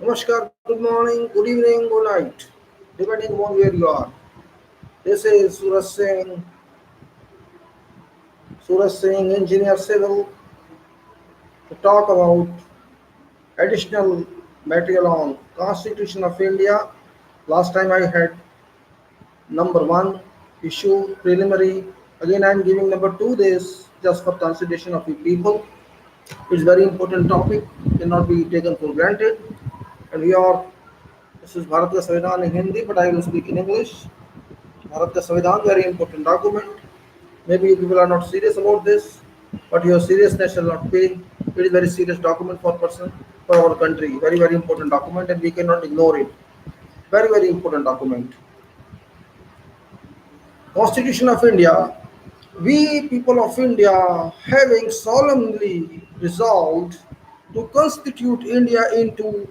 Namaskar, good morning, good evening, good night, depending on where you are. This is Suraj Singh, Engineer Civil, to talk about additional material on Constitution of India. Last time I had number one issue preliminary. Again, I am giving number two this just for consideration of the people. It's very important topic, cannot be taken for granted. And we are this is Bharat ka Savidhaan in Hindi, but I will speak in English. Bharat ka Savidhaan, very important document. Maybe you people are not serious about this, but your seriousness shall not pay. It is very serious document for person for our country. Very very important document, and we cannot ignore it. Very very important document. Constitution of India. We people of India, having solemnly resolved to constitute India into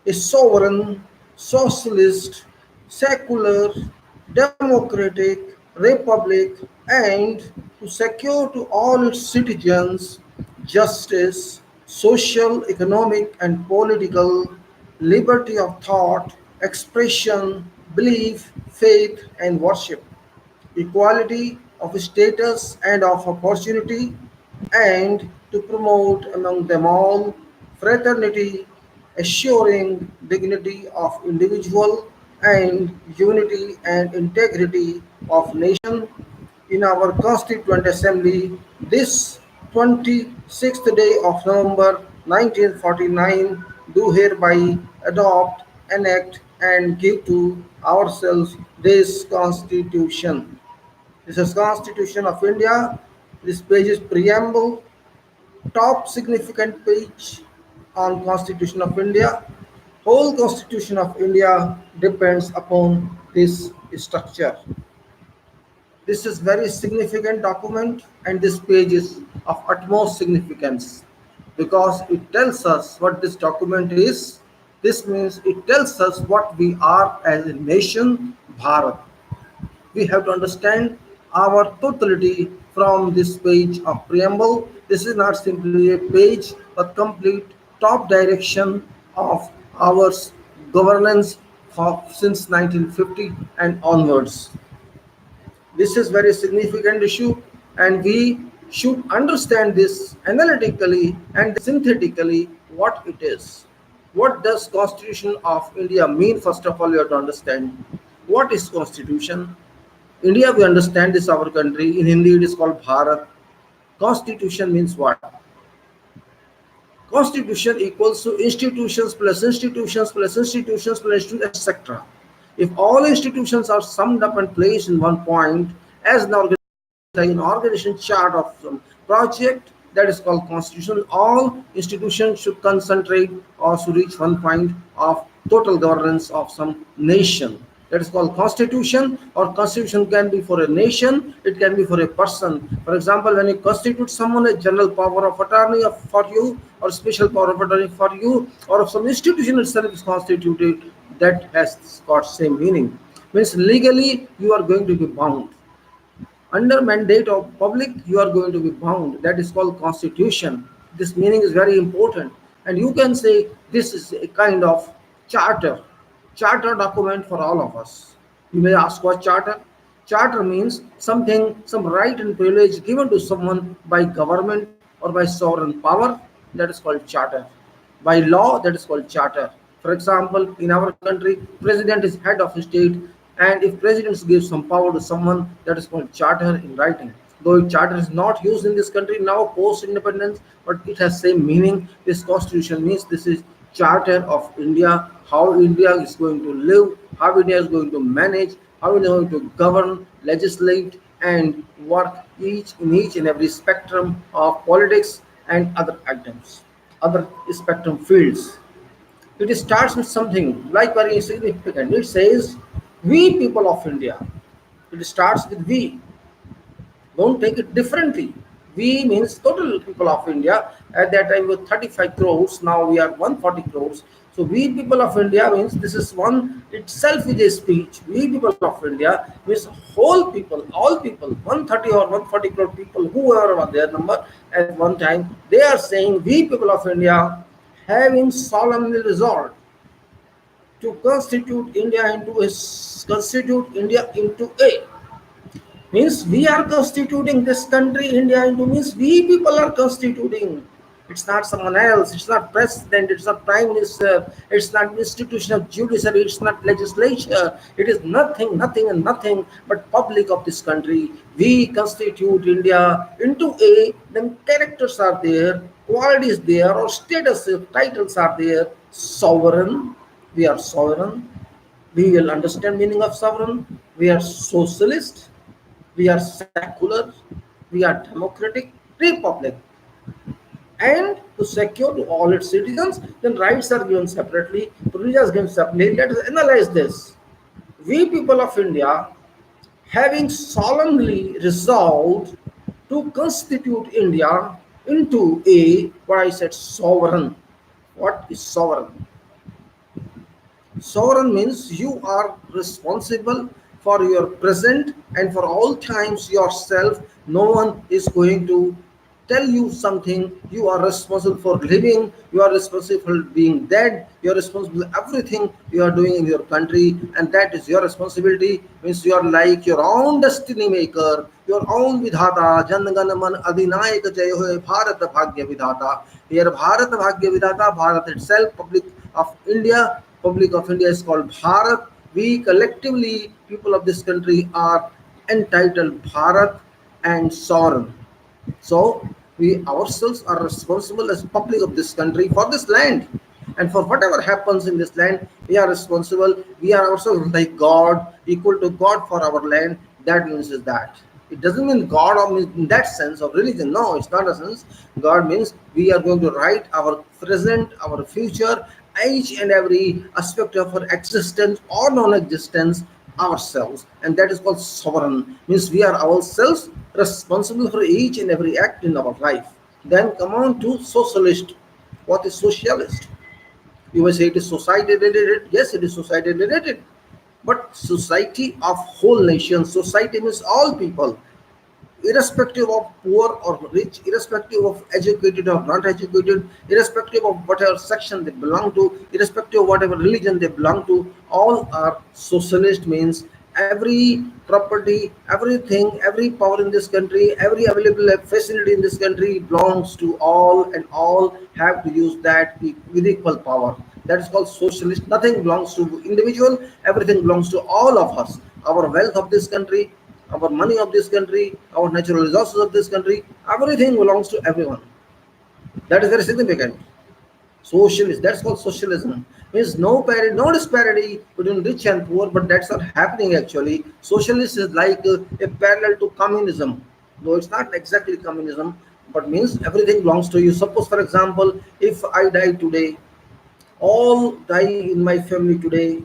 a sovereign, socialist, secular, democratic republic, and to secure to all its citizens justice, social, economic, and political liberty of thought, expression, belief, faith, and worship, equality of status and of opportunity, and to promote among them all fraternity, assuring dignity of individual and unity and integrity of nation. In our Constituent Assembly this 26th day of November 1949, do hereby adopt, enact, and give to ourselves this Constitution. This is Constitution of India. This page is preamble, top significant page on Constitution of India. Whole Constitution of India depends upon this structure. This is very significant document, and this page is of utmost significance because it tells us what this document is. This means it tells us what we are as a nation, Bharat. We have to understand our totality from this page of preamble. This is not simply a page, but complete top direction of our governance since 1950 and onwards. This is very significant issue, and we should understand this analytically and synthetically what it is. What does Constitution of India mean? First of all, you have to understand what is Constitution. India, we understand, is our country. In Hindi, it is called Bharat. Constitution means what? Constitution equals to institutions plus institutions plus institutions plus institutions, etc. If all institutions are summed up and placed in one point as an organization chart of some project, that is called constitution. All institutions should concentrate or should reach one point of total governance of some nation. That is called constitution, or constitution can be for a nation, it can be for a person. For example, when you constitute someone, a general power of attorney for you, or special power of attorney for you, or if some institution itself is constituted, that has got same meaning. Means legally you are going to be bound under mandate of public, you are going to be bound. That is called constitution. This meaning is very important, and you can say this is a kind of charter document for all of us. You may ask what charter. Charter means something, some right and privilege given to someone by government or by sovereign power. That is called charter. By law, that is called charter. For example, in our country, president is head of the state, and if president gives some power to someone, that is called charter in writing. Though charter is not used in this country now post independence, but it has same meaning. This constitution means this is charter of India, how India is going to live, how India is going to manage, how India is going to govern, legislate, and work each and every spectrum of politics and other items, other spectrum fields. It starts with something like very significant. It says, "We people of India." It starts with we. Don't take it differently. We means total people of India. At that time, we were 35 crores. Now we are 140 crores. So we people of India means this is one itself is a speech. We people of India means whole people, all people, 130 or 140 crore people, whoever was their number at one time. They are saying we people of India, having solemnly resolved. to constitute India into a means we are constituting this country India into means we people are constituting. It's not someone else, it's not president, it's not prime minister, it's not institution of judiciary, it's not legislature, it is nothing and nothing but public of this country. We constitute India into a, then characters are there, qualities there, or status titles are there. Sovereign, we are sovereign, we will understand meaning of sovereign. We are socialist, we are secular, we are democratic, republic. And to secure to all its citizens, then rights are given separately, privileges given separately. Let us analyze this. We people of India, having solemnly resolved to constitute India into a, what I said, sovereign. What is sovereign? Sovereign means you are responsible for your present and for all times yourself. No one is going to tell you something. You are responsible for living, you are responsible for being dead, you are responsible for everything you are doing in your country, and that is your responsibility. Means you are like your own destiny maker, your own vidhata. Jangan man adinayak jay hoye Bharat Bhagya Vidhata. Here Bharat Bhagya Vidhata, Bharat itself, public of India is called Bharat. We collectively, people of this country, are entitled Bharat and sovereign. So we ourselves are responsible as public of this country for this land. And for whatever happens in this land, we are responsible. We are also like God, equal to God for our land. That means is that. It doesn't mean God or in that sense of religion. No, it's not a sense. God means we are going to write our present, our future, each and every aspect of our existence or non-existence ourselves, and that is called sovereign. Means we are ourselves responsible for each and every act in our life. Then come on to socialist. What is socialist? You may say it is society related. Yes, it is society related, but society of whole nation. Society means all people, irrespective of poor or rich, irrespective of educated or not educated, irrespective of whatever section they belong to, irrespective of whatever religion they belong to, all are socialist. Means every property, everything, every power in this country, every available facility in this country belongs to all, and all have to use that with equal power. That is called socialist. Nothing belongs to individual, everything belongs to all of us. Our wealth of this country, our money of this country, our natural resources of this country, everything belongs to everyone. That is very significant. Socialist, that's called socialism. Means no parity, no disparity between rich and poor, but that's not happening actually. Socialist is like a parallel to communism, though it's not exactly communism, but means everything belongs to you. Suppose, for example, if I die today, all die in my family today,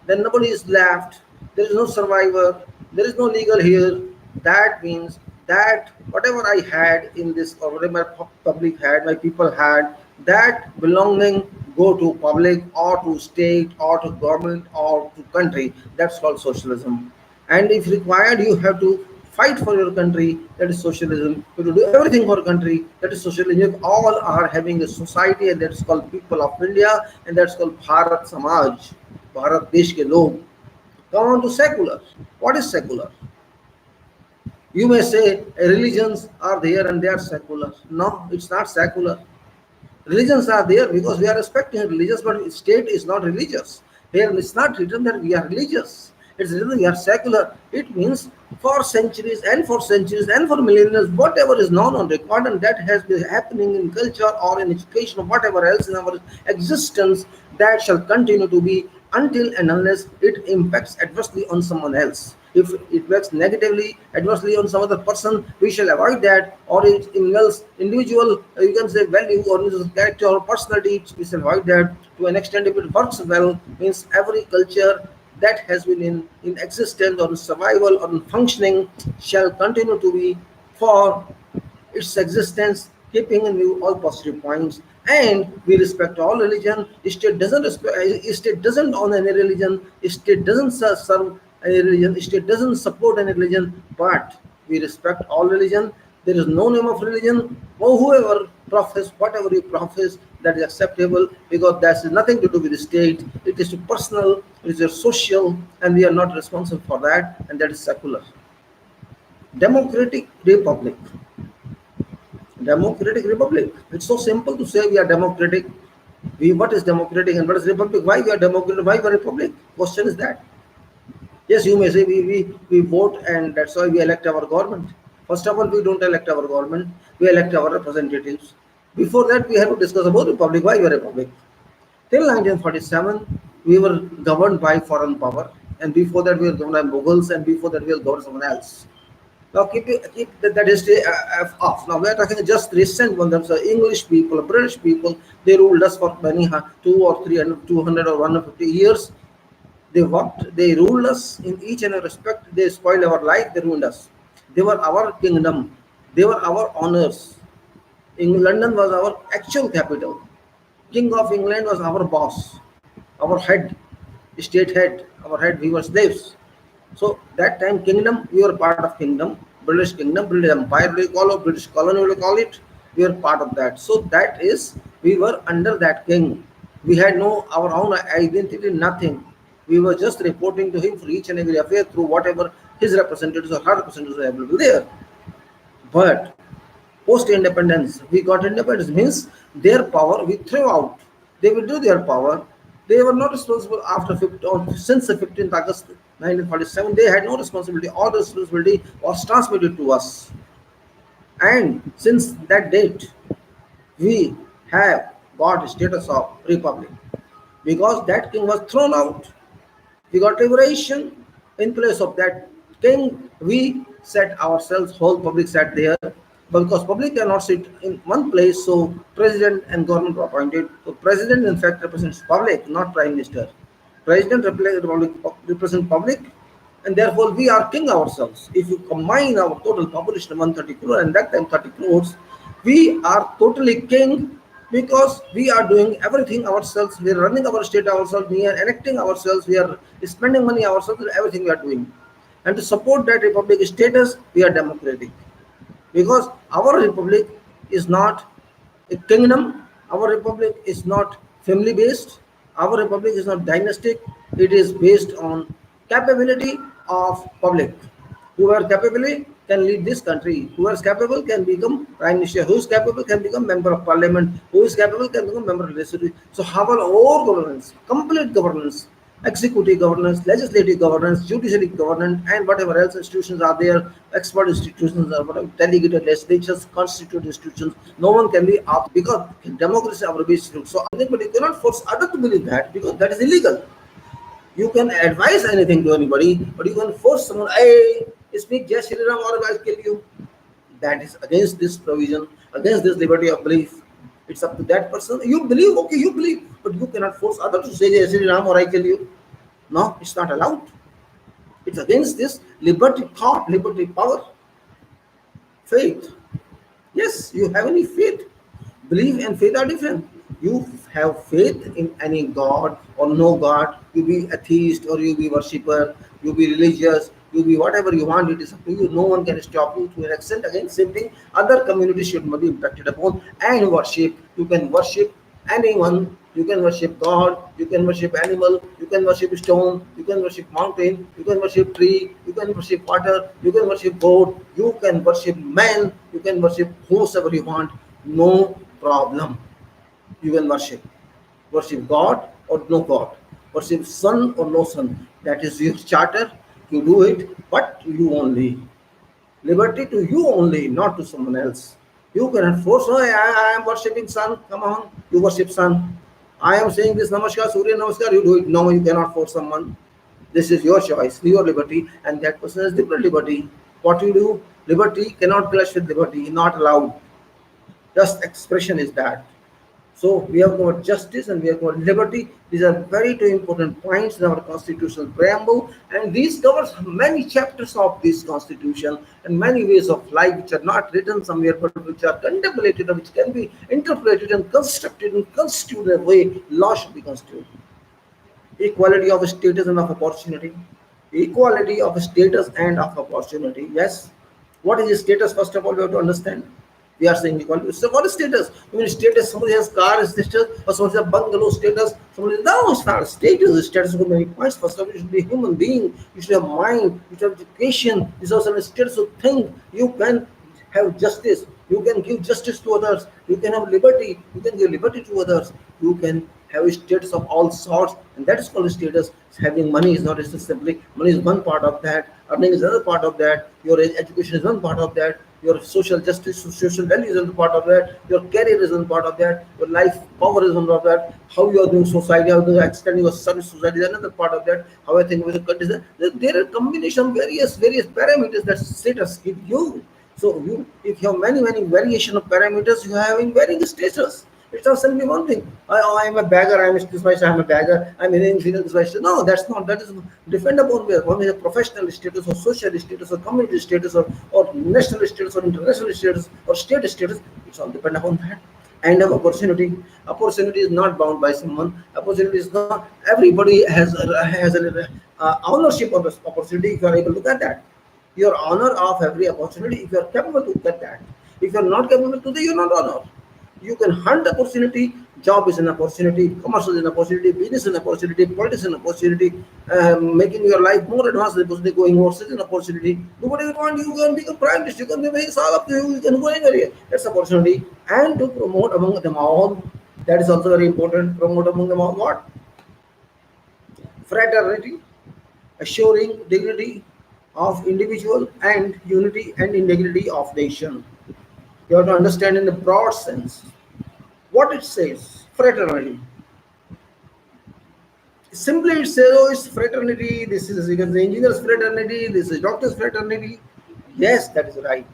then nobody is left, there is no survivor, there is no legal here. That means that whatever I had in this, or whatever my public had, my people had, that belonging go to public or to state or to government or to country. That's called socialism. And if required, you have to fight for your country. That is socialism. You have to do everything for country. That is socialism. All are having a society, and that's called people of India, and that's called Bharat Samaj, Bharat Desh ke log. Come on to secular. What is secular? You may say religions are there and they are secular. No, it's not secular. Religions are there because we are respecting religious, but state is not religious. Here it's not written that we are religious. It's written we are secular. It means for centuries and for millennia, whatever is known on record and that has been happening in culture or in education or whatever else in our existence, that shall continue to be until and unless it impacts adversely on someone else. If it works negatively, adversely on some other person, we shall avoid that. Or it involves individual, you can say value or character or personality, we shall avoid that. To an extent, if it works well, means every culture that has been in existence or in survival or in functioning shall continue to be for its existence, keeping in view all positive points. And we respect all religion. State doesn't own any religion. State doesn't serve any religion. State doesn't support any religion. But we respect all religion. There is no name of religion, or whoever profess, whatever you profess, that is acceptable because that is nothing to do with the state. It is personal, it is social, and we are not responsible for that, and that is secular. Democratic republic. Democratic republic. It's so simple to say we are democratic. We what is democratic and what is republic? Why we are democratic? Why we are republic? Question is that. Yes, you may say we vote and that's why we elect our government. First of all, we don't elect our government, we elect our representatives. Before that, we have to discuss about republic. Why we are republic? Till 1947, we were governed by foreign power, and before that, we were governed by Mughals, and before that, we were governed someone else. Now keep that history off. Now we are talking just recent one. That's English people, British people. They ruled us for many 200 or 300, 200 or 150 years. They worked, they ruled us in each and every respect. They spoiled our life, they ruined us. They were our kingdom, they were our honors. London was our actual capital. King of England was our boss, our head, state head, our head, we were slaves. So that time kingdom, we were part of kingdom, British Empire we call it, British colony we call it. We were part of that. So that is we were under that king. We had no our own identity, nothing. We were just reporting to him for each and every affair through whatever his representatives or her representatives were available there. But post independence, we got independence means their power we threw out. They will do their power. They were not responsible after 15, since the 15th August 1947. They had no responsibility. All the responsibility was transmitted to us. And since that date, we have got status of republic because that king was thrown out. We got liberation. In place of that king, we set ourselves, whole public sat there. But because public cannot sit in one place, so president and government were appointed. So president in fact represents public, not prime minister. President represents public, and therefore we are king ourselves. If you combine our total population 130 crore and that time 30 crores, we are totally king because we are doing everything ourselves. We are running our state ourselves. We are electing ourselves. We are spending money ourselves. Everything we are doing, and to support that republic status, we are democratic because our republic is not a kingdom, our republic is not family based, our republic is not dynastic, it is based on capability of public. Whoever capable can lead this country, who is capable can become prime minister, who is capable can become member of parliament, who is capable can become member of legislature. So our all governance, complete governance, executive governance, legislative governance, judiciary governance, and whatever else institutions are there, expert institutions or whatever, delegated legislatures, constituted institutions, no one can be up because democracy is our basic. So I think, but you cannot force others to believe that because that is illegal. You can advise anything to anybody, but you can force someone, hey, speak Jai Shri Ram or I'll kill you. That is against this provision, against this liberty of belief. It's up to that person. You believe, okay, you believe, but you cannot force others to say Jai Shri Ram or I kill you. No, it's not allowed. It's against this liberty thought, liberty power. Faith. Yes, you have any faith. Belief and faith are different. You have faith in any god or no god. You be atheist or you be worshipper. You be religious. You be whatever you want. It is up to you. No one can stop you to an extent. Again, same thing. Other communities should not be impacted upon and worship. You can worship anyone. You can worship God. You can worship animal. You can worship stone. You can worship mountain. You can worship tree. You can worship water. You can worship goat. You can worship man. You can worship whosoever you want. No problem. You can worship God or no God, worship sun or no sun. That is your charter. You do it, but you only. Liberty to you only, not to someone else. You cannot force. Oh, I am worshipping sun. Come on, you worship sun. I am saying this Namaskar, Surya Namaskar. You do it. No, you cannot force someone. This is your choice, your liberty, and that person has different liberty. What you do, liberty cannot clash with liberty. Not allowed. Just expression is that. So we have got justice and we have got liberty. These are very two important points in our constitutional preamble, and these covers many chapters of this constitution and many ways of life which are not written somewhere but which are contemplated and which can be interpreted and constructed and constituted in a way law should be constituted. Equality of status and of opportunity. Equality of status and of opportunity. Yes, What is status? First of all, we have to understand. We are saying equality. So what is status? I mean, status. Somebody has car is status, or somebody has a bungalow status. Somebody no, it's not status. Status is many points. First of all, you should be a human being. You should have mind. You should have education. You should have some status to think. You can have justice. You can give justice to others. You can have liberty. You can give liberty to others. You can have a status of all sorts, and that is called status. Having money is not simply money is one part of that. Earning is another part of that. Your education is one part of that. Your social justice, social value is another part of that. Your career is one part of that. Your life power is one part of that. How you are doing society, how you are extending your service to society is another part of that. How I think with the country, there are combination of various parameters that status give you. So if you have many variation of parameters, you are having varying status. It's not simply one thing. I'm a beggar. I'm this much. I'm a beggar. I'm an inferior. This much. No, that's not. That is depend upon where one is a professional status or social status or community status or national status or international status or state status. It's all depend upon that. And of opportunity. Opportunity is not bound by someone. Opportunity is not. Everybody has an ownership of this opportunity. If you are able to get that, your honor of every opportunity. If you are capable to get that, if you are not capable to do, you're not honor. You can hunt opportunity. Job is an opportunity. Commerce is an opportunity. Business is an opportunity. Politics is an opportunity. Making your life more advanced is an opportunity. Going overseas is an opportunity. Do whatever you want. You can become prime minister. You can be it's all up to you. You can go anywhere. That's opportunity. And to promote among them all, that is also very important. Promote among them all what? Fraternity, assuring dignity of individual and unity and integrity of nation. You have to understand in the broad sense what it says. Fraternity. Simply it says, oh, it's fraternity. This is the engineers fraternity. This is doctors fraternity. Yes, that is right.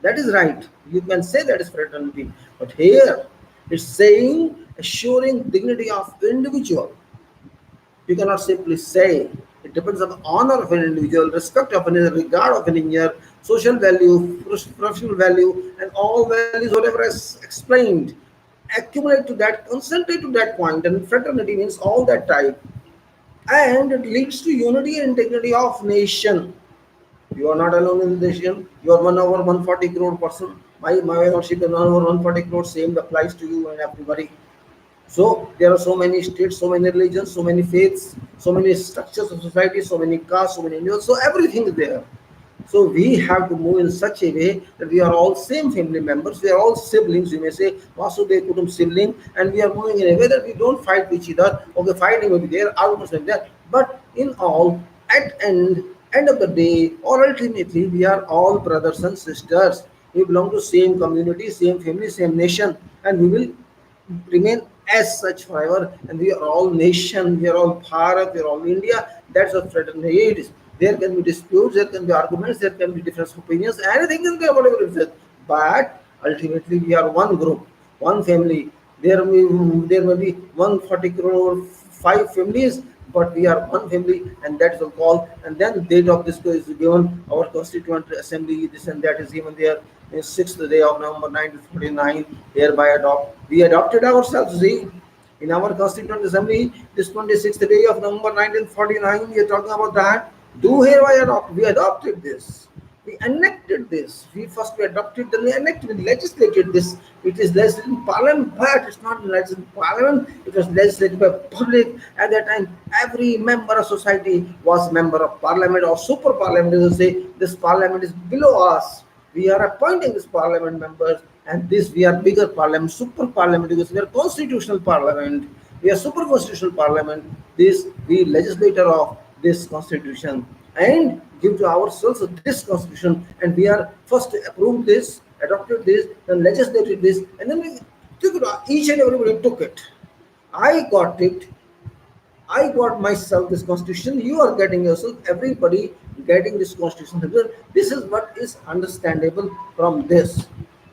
That is right. You can say that is fraternity. But here it's saying assuring dignity of individual. You cannot simply say. It depends on the honor of an individual, respect of an individual, regard of an engineer, social value, professional value, and all values, whatever is explained, accumulate to that, concentrate to that point, and fraternity means all that type. And it leads to unity and integrity of nation. You are not alone in the nation. You are 1 over 140 crore person. My ownership is 1 over 140 crore. Same applies to you and everybody. So there are so many states, so many religions, so many faiths, so many structures of society, so many castes, so many individuals. So everything is there. So we have to move in such a way that we are all same family members. We are all siblings. You may say Vasudev Kutum sibling, and we are moving in a way that we don't fight with each other. Okay, fighting will be there, arguments will be there. But in all, at end of the day, or ultimately, we are all brothers and sisters. We belong to same community, same family, same nation, and we will remain as such forever. And we are all nation, we are all Bharat, we are all India. That's what fraternity is. There can be disputes, there can be arguments, there can be different opinions, anything can be whatever it is. But ultimately, we are one group, one family. There may be 140 crore, 5 families, but we are one family, and that is a call. And then date of this is given. Our Constituent Assembly, this and that is given there. In 6th day of November 1949, hereby we adopted ourselves. See, in our Constituent Assembly, this 26th day of November 1949, we are talking about that. Do hereby adopt. We adopted this. We enacted this. We adopted, then we enacted, we legislated this. It is legislated in Parliament, but it's not legislated in Parliament. It was legislated by public. At that time, every member of society was member of Parliament or super Parliament. They will say this Parliament is below us. We are appointing this Parliament members, and this we are bigger Parliament, super Parliament, because we are constitutional Parliament. We are super constitutional Parliament. This we legislator of this constitution and give to ourselves this constitution, and we are first approved this, adopted this, then legislated this, and then we took it. Each and everybody took it. I got it. I got myself this constitution. You are getting yourself. Everybody getting this constitution. This is what is understandable from this,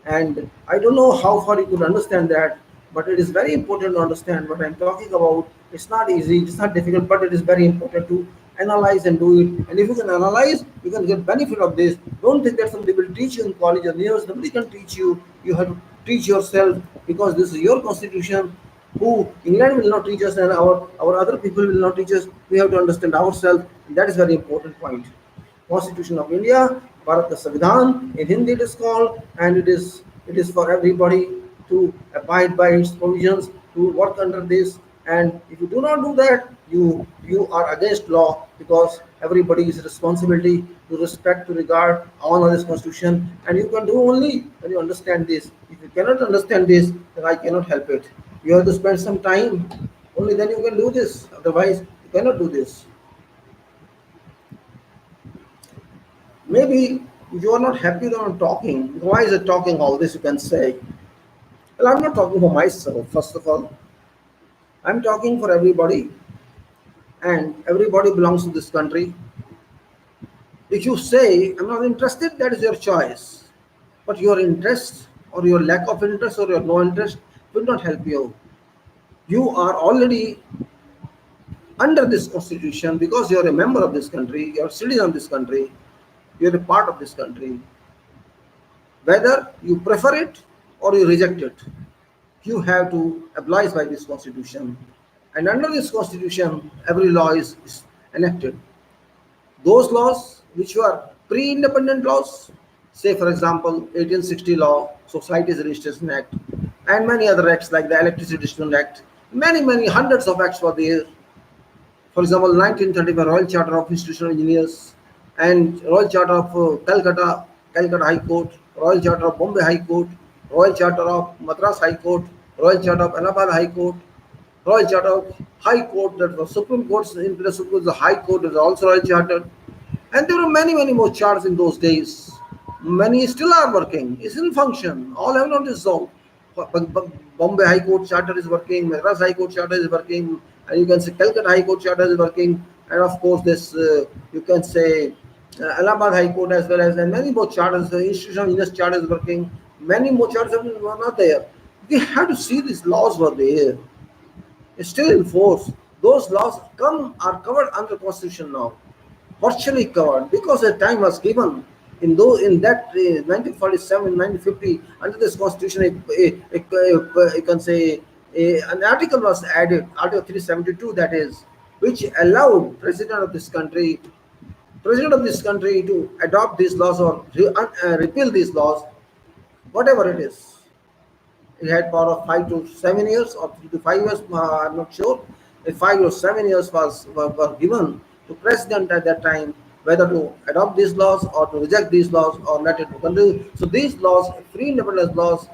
and I don't know how far you could understand that, but it is very important to understand what I'm talking about. It's not easy. It's not difficult, but it is very important to analyze and do it. And if you can analyze, you can get benefit of this. Don't think that somebody will teach you in college or university. Nobody can teach you. You have to teach yourself, because this is your constitution. Who England will not teach us, and our other people will not teach us. We have to understand ourselves. And that is very important point. Constitution of India, Bharat ka Savidhaan, in Hindi it is called, and it is for everybody to abide by its provisions, to work under this. And if you do not do that, you are against law, because everybody is responsibility to respect, to regard, honor this constitution, and you can do only when you understand this. If you cannot understand this, then I cannot help it. You have to spend some time. Only then you can do this. Otherwise, you cannot do this. Maybe you are not happy that I'm talking. Why is it talking all this? You can say. Well, I'm not talking for myself, first of all. I'm talking for everybody, and everybody belongs to this country. If you say, I'm not interested, that is your choice. But your interest, or your lack of interest, or your no interest will not help you. You are already under this constitution because you're a member of this country, you're a citizen of this country, you're a part of this country. Whether you prefer it or you reject it, you have to oblige by this constitution. And under this constitution, every law is enacted. Those laws which were pre-independent laws, say for example 1860 law, Societies Registration Act, and many other acts like the Electricity Distribution Act, many hundreds of acts were there. For example, 1935 Royal Charter of Institutional Engineers, and Royal Charter of Calcutta High Court, Royal Charter of Bombay High Court, Royal Charter of Madras High Court, Royal Charter of Allahabad High Court, Royal Charter of High Court, that was Supreme Court, in the Supreme Court, the High Court is also Royal Charter. And there were many more charters in those days. Many still are working, it's in function, all have not dissolved. Bombay High Court Charter is working, Madras High Court Charter is working, and you can say Calcutta High Court Charter is working, and of course this you can say Allahabad High Court as well as, and many more charters, the Institutional Engineers Charter is working, many more charters were not there. We have to see these laws were there, it's still in force. Those laws are covered under Constitution now, virtually covered, because the time was given in that 1947, 1950, under this constitution, you can say an article was added, Article 372, that is, which allowed president of this country to adopt these laws or repeal these laws, whatever it is. It had power of 5 to 7 years or 3 to 5 years. I'm not sure. If 5 or 7 years were given to president at that time, whether to adopt these laws or to reject these laws or let it continue. So these laws, free independence laws,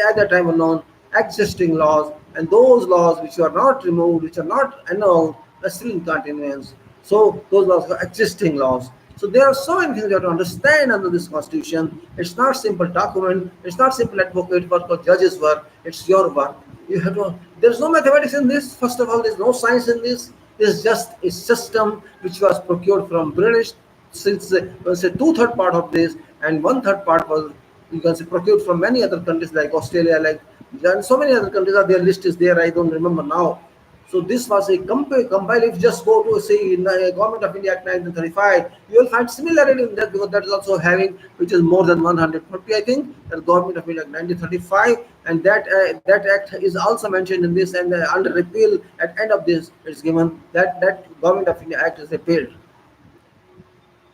at that time were known existing laws, and those laws which are not removed, which are not annulled, are still in continuance. So those laws are existing laws. So there are so many things you have to understand under this constitution. It's not simple document. It's not simple advocate work or judges work. It's your work. You have to. There's no mathematics in this. First of all, there's no science in this. It's just a system which was procured from British. Since say 2/3 part of this, and 1/3 part was, you can say, procured from many other countries like Australia, like, and so many other countries. Their list is there. I don't remember now. So this was a compile. If you just go to say in the Government of India Act 1935, you will find similarity in that, because that is also having, which is more than 140, I think, the Government of India Act 1935, and that act is also mentioned in this, and under repeal at end of this, it's given that Government of India Act is repealed.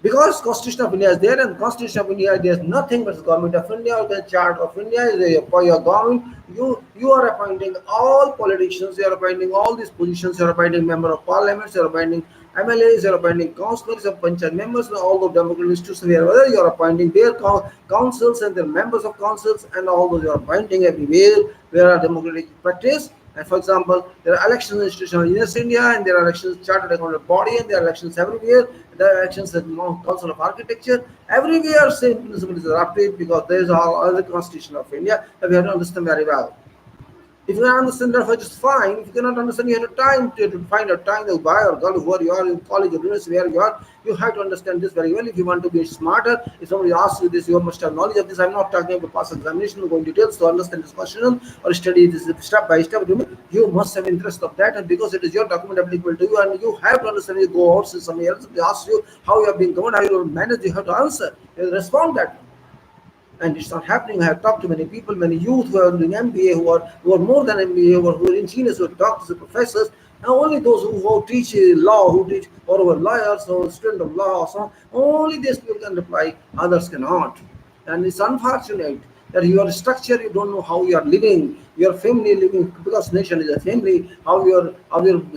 Because Constitution of India is there, and Constitution of India, there is nothing but the Government of India or the Chart of India is for your government. You are appointing all politicians, you are appointing all these positions, you are appointing member of parliament, you are appointing MLAs, you are appointing councillors, you are appointing members of all the democratic institutions, wherever you are appointing their councils and their members of councils, and all those you are appointing everywhere where are democratic practice. And for example, there are elections institutional in India, and there are elections chartered accountable body, and there are elections everywhere. There are elections at Council of Architecture. Everywhere same principle is adopted, because there is all the Constitution of India that we have to understand very well. If you can understand that, just fine. If you cannot understand, you have time to find a time, the boy or girl, where you are in college or university, where you are, you have to understand this very well. If you want to be smarter, if somebody asks you this, you must have knowledge of this. I'm not talking about past examination, going details to understand this question or study this step by step. You must have interest of that, and because it is your document applicable to you, and you have to understand. You go out to somebody else, they ask you how you have been governed, how you manage, you have to answer, you have to respond that. And it's not happening. I have talked to many people, many youth who are doing MBA, who are more than MBA, who are engineers, who have talked to the professors. And only those who teach law, who teach or who are lawyers or student of law, so only these people can reply, others cannot. And it's unfortunate that your structure, you don't know how you are living, your family living, because nation is a family, how your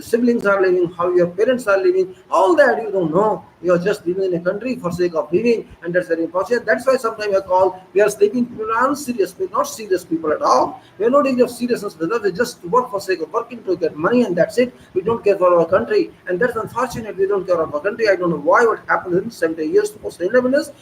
siblings are living, how your parents are living, all that you don't know. You are just living in a country for sake of living, and that's very important. That's why sometimes I call we are sleeping people are unserious, we're not serious people at all. We're not in of seriousness with us. We just work for sake of working to get money, and that's it. We don't care for our country, and that's unfortunate. We don't care about our country. I don't know why. What happened in 70 years post independence?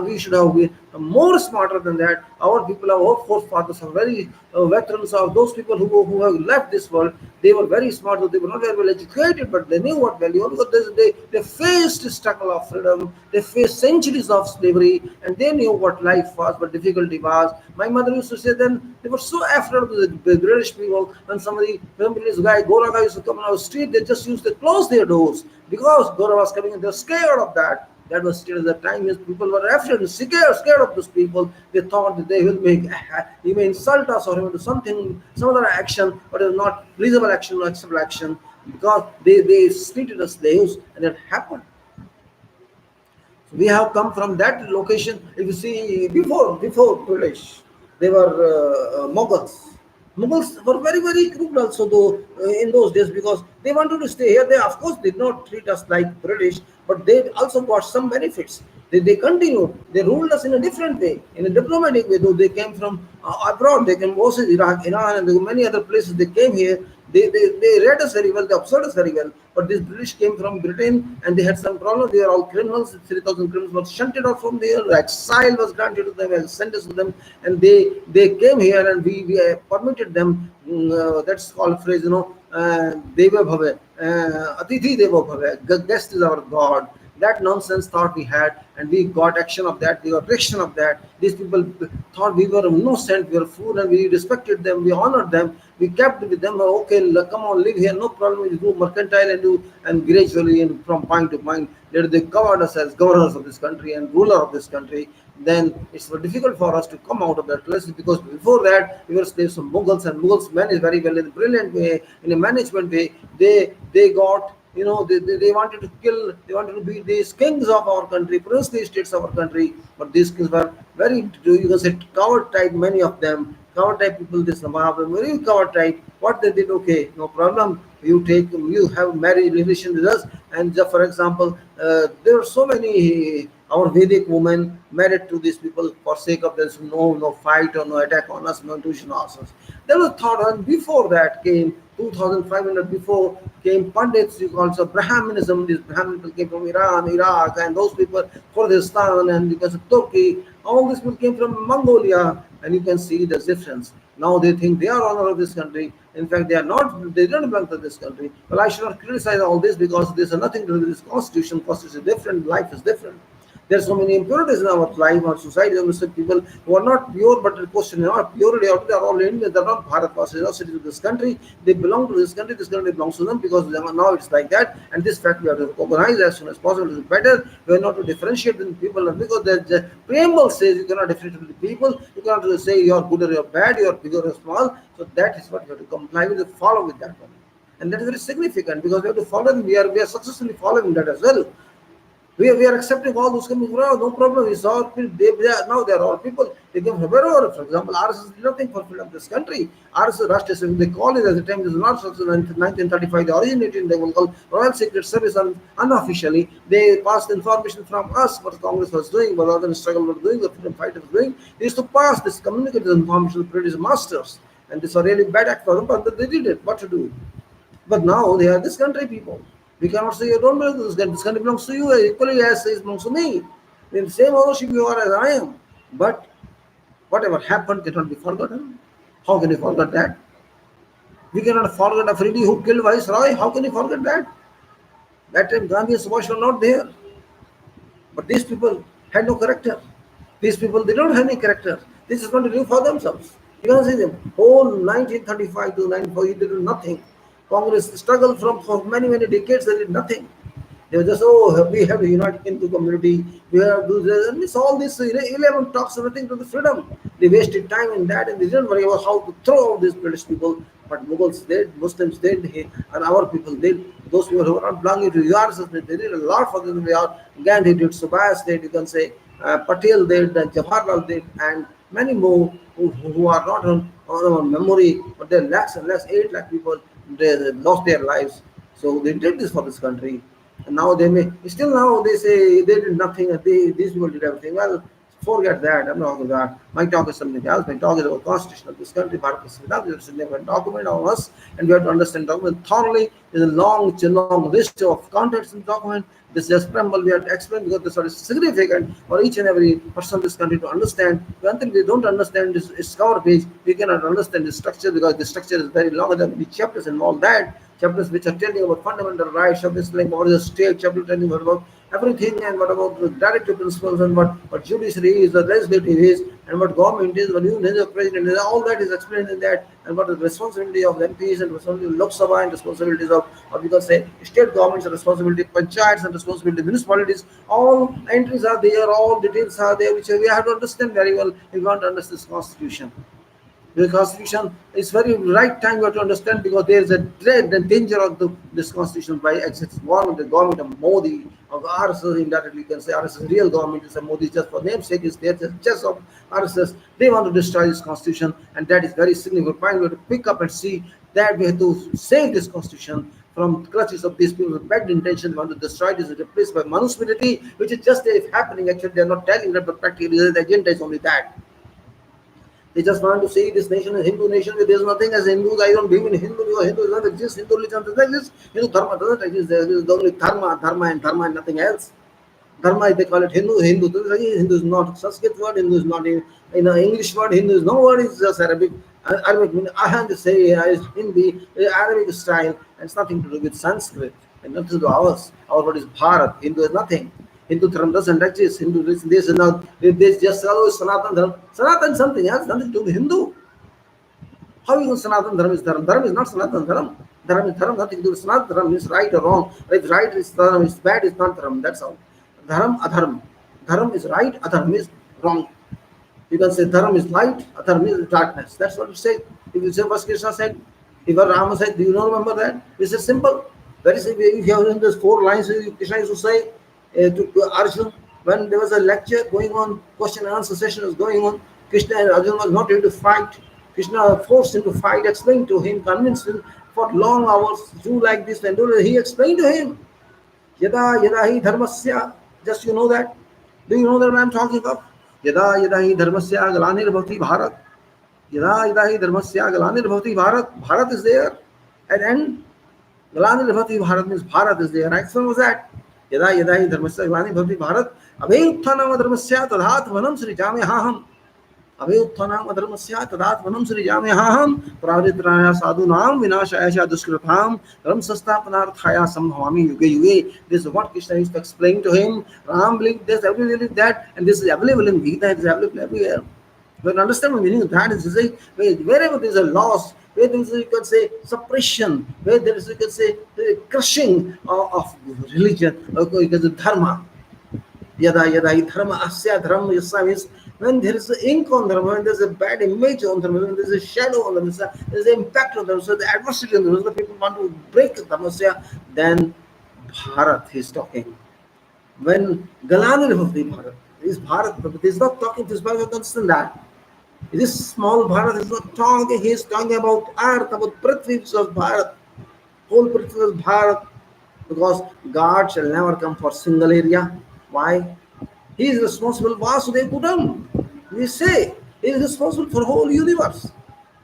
We should have been more smarter than that. Our people, our forefathers are very veterans of those people who have left this world. They were very smart, they were not very well educated, but they knew what value, because they faced the struggle of freedom, they faced centuries of slavery, and they knew what life was, what difficulty was. My mother used to say then they were so afraid of the British people. When somebody, this guy, Gora guy used to come on our street, they just used to close their doors because Gora was coming and they're scared of that. That was still the time is people were afraid, scared of those people. They thought that they will make, he may insult us or he will do something, some other action, but it was not reasonable action or acceptable action, because they treated us slaves, and it happened. We have come from that location. If you see before British, they were Mughals. Mughals were very cruel also though in those days, because they wanted to stay here. They of course did not treat us like British, but they also got some benefits. They continued. They ruled us in a different way, in a diplomatic way. Though they came from abroad, they came also Iraq, Iran, and there were many other places. They came here. They read us very well, they observed us very well. But these British came from Britain and they had some problems. They were all criminals. 3,000 criminals were shunted out from there. Exile was granted to them, and sentenced to them. And they came here, and we permitted them. That's called phrase, Deva Bhave, Atithi Deva Bhave. Guest is our God. That nonsense thought we had, and we got action of that, we got reaction of that. These people thought we were innocent, we were fool, and we respected them, we honored them, we kept with them. Okay, come on, live here, no problem. We do mercantile and do, and gradually, and from point to point, later they covered us as governors of this country and ruler of this country. Then it's very difficult for us to come out of that place, because before that we were slaves of Mughals, and Mughals managed very well in a brilliant way, in a management way. They got, they wanted to kill, they wanted to be these kings of our country, princely states of our country. But these kings were very, you can say, coward type, many of them. Coward type people, this Nawab, very coward type. What they did, okay, no problem. You have marriage relation with us. And just for example, there are so many our Vedic women married to these people for sake of there's no fight or no attack on us, no intrusion on us. There was thought, and before that came 2500 before came Pandits, you call it Brahminism. These Brahmin people came from Iran, Iraq, and those people Kurdistan and because of Turkey. All these people came from Mongolia, and you can see the difference. Now they think they are honor of this country. In fact, they are not. They don't belong to this country. Well, I should not criticize all this, because this has nothing to do with this constitution. Constitution is different. Life is different. There are so many impurities in our life, our society. There are people who are not pure, but the question is not purity. They are all Indians. They are not Bharat they are not citizens of this country. They belong to this country. This country belongs to them, because now it's like that. And this fact we have to recognize as soon as possible. It's better. We are not to differentiate between people, and because the preamble says you cannot differentiate between people. You cannot say you are good or you are bad, you are big or small. So that is what you have to comply with, follow with that one. And that is very significant, because we have to follow. We are successfully following that as well. We are accepting all those coming from, no problem. We saw now they are all people. They came from wherever. For example, RSS did nothing for freedom of this country. RSS, Rashtriya Saving, they call it at the time. This is not 1935. They originated in the called Royal Secret Service, unofficially. They passed information from us what Congress was doing, what other struggle were doing, the freedom fighters were doing. They used to pass this, communicate this information to British masters. And this was really bad act for them, but they did it. What to do? But now they are this country people. We cannot say you don't belong to this country. This country belongs to you equally as it belongs to me. In the same ownership you are as I am. But whatever happened cannot be forgotten. How can you forget that? We cannot forget Afridi who killed Viceroy. How can you forget that? That time Gandhi and Subhash were not there. But these people had no character. These people, they don't have any character. This is going to live for themselves. You can see them. Whole 1935 to 1994, he did nothing. Congress struggled for many decades, they did nothing. They were just, oh, we have to unite into community. We have to do this. And it's all this 11 talks everything to the freedom. They wasted time in that and they didn't worry about how to throw out these British people. But Mughals did, Muslims did, and our people did. Those people who are not belonging to the RSS, they did a lot for them. They are Gandhi did, Subhas did, you can say, Patel did, Jawaharlal did, and many more who are not on our memory, but there are lakhs and lakhs, 8 lakh people, they lost their lives. So they did this for this country. And now they may still now they say they did nothing. These people did everything. Well, forget that. I'm not talking about that. My talk is something else. My talk is about constitution of this country. Bharat is a significant document of us, and we have to understand the document thoroughly. There's a long list of contents in the document. This is just preamble we have to explain because this is significant for each and every person in this country to understand. Until we don't understand this cover page, we cannot understand the structure because the structure is very long. There are many chapters and all that. Chapters which are telling about fundamental rights, chapters telling about the state, chapter telling about everything and what about the directive principles and what judiciary is, the legislative is, and what government is, what union is, the president is, all that is explained in that, and what is the responsibility of the MPs and responsibility of Lok Sabha and responsibilities of, or we can say, state governments and responsibility, panchayats and responsibility of municipalities. All entries are there, all details are there, which we have to understand very well if we want to understand this constitution. The constitution is very right time you have to understand because there is a dread and danger of this constitution by excess government, the government of Modi, of RSS indirectly you can say RSS real government is a Modi just for namesake is there just of RSS. They want to destroy this constitution and that is very significant point. We have to pick up and see that we have to save this constitution from clutches of these people with bad intention. Want to destroy this, replaced by Manusmriti, which is just happening. Actually, they are not telling that, but practically the agenda is only that. They just want to say this nation is Hindu nation. There's nothing as Hindus. I don't believe in Hindu because Hindu does not exist. Hindu religion does not exist. Hindu dharma doesn't exist. There is only dharma and nothing else. Dharma, they call it Hindu. Hindu doesn't exist. Hindu is not Sanskrit word. Hindu is not in English word. Hindu is no word. It's just Arabic. Arabic means I have to say is Hindi, Arabic style, and it's nothing to do with Sanskrit. And nothing to do ours. Our word is Bharat. Hindu is nothing. Hindu Dharma doesn't exist. Hindu this is not this just Sanatan Dharma. Sanatan is something else, nothing to do with Hindu. How you know Sanatan Dharma is Dharma? Dharma is not Sanatan Dharma. Dharma is Dharma, nothing to do with Sanatan Dharma means right or wrong. If right is Dharma, if bad is not Dharma. That's all. Dharma, Adharma. Dharma is right, Adharma is wrong. You can say Dharma is light, Adharma is darkness. That's what you say. If you say what Krishna said, if Rama said, do you not remember that? This is simple. Very simple. If you have in these 4 lines, Krishna used to say, to Arjun when there was a lecture going on, question and answer session was going on. Krishna and Arjun was not able to fight. Krishna forced him to fight, explained to him, convinced him for long hours, do like this and do that. He explained to him, Yada Yada hi dharmasya. Just you know that? Do you know that what I'm talking about? Yada Yada hi dharmasya galanir bhavati Bharat. Yada Yada hi dharmasya galanir bhavati Bharat. Bharat is there. At end, galanir bhavati Bharat means Bharat is there. Next one was that. यदा यदा हि धर्मस्य ग्लानिर् भवति भारत अभ्युत्थानम् अधर्मस्य तदात्मनं सृजाम्यहम् अभ्युत्थानम् अधर्मस्य तदात्मनं सृजाम्यहम् प्रावृत्राय साधूनां विनाशाय च दुष्कृतां धर्म संस्थापनार्थाय संभवामि युगे युगे. This is what Krishna used to explain to him. Ram believed this, everybody believed that, and this is available in Gita. It is available everywhere. But understand the meaning of that is to say wherever there is a loss, where there is, you can say, suppression, where there is, you can say, crushing of religion, or you can say dharma. Yada yada hi dharma asya dharma yasa means when there is an ink on dharma, when there is a bad image on dharma, when there is a shadow on dharma, there is an impact on dharma, so the adversity on dharma, the people want to break dharma, then Bharat he is talking. When Galanir Bhavati Bharat is Bharat, but he is not talking to his Bharat, understand that. This small Bharat is not talking, he is talking about earth, about Prithvi of Bharat, whole Prithvi of Bharat, because God shall never come for single area. Why? He is responsible, Vasudev Kudam. We say, he is responsible for whole universe.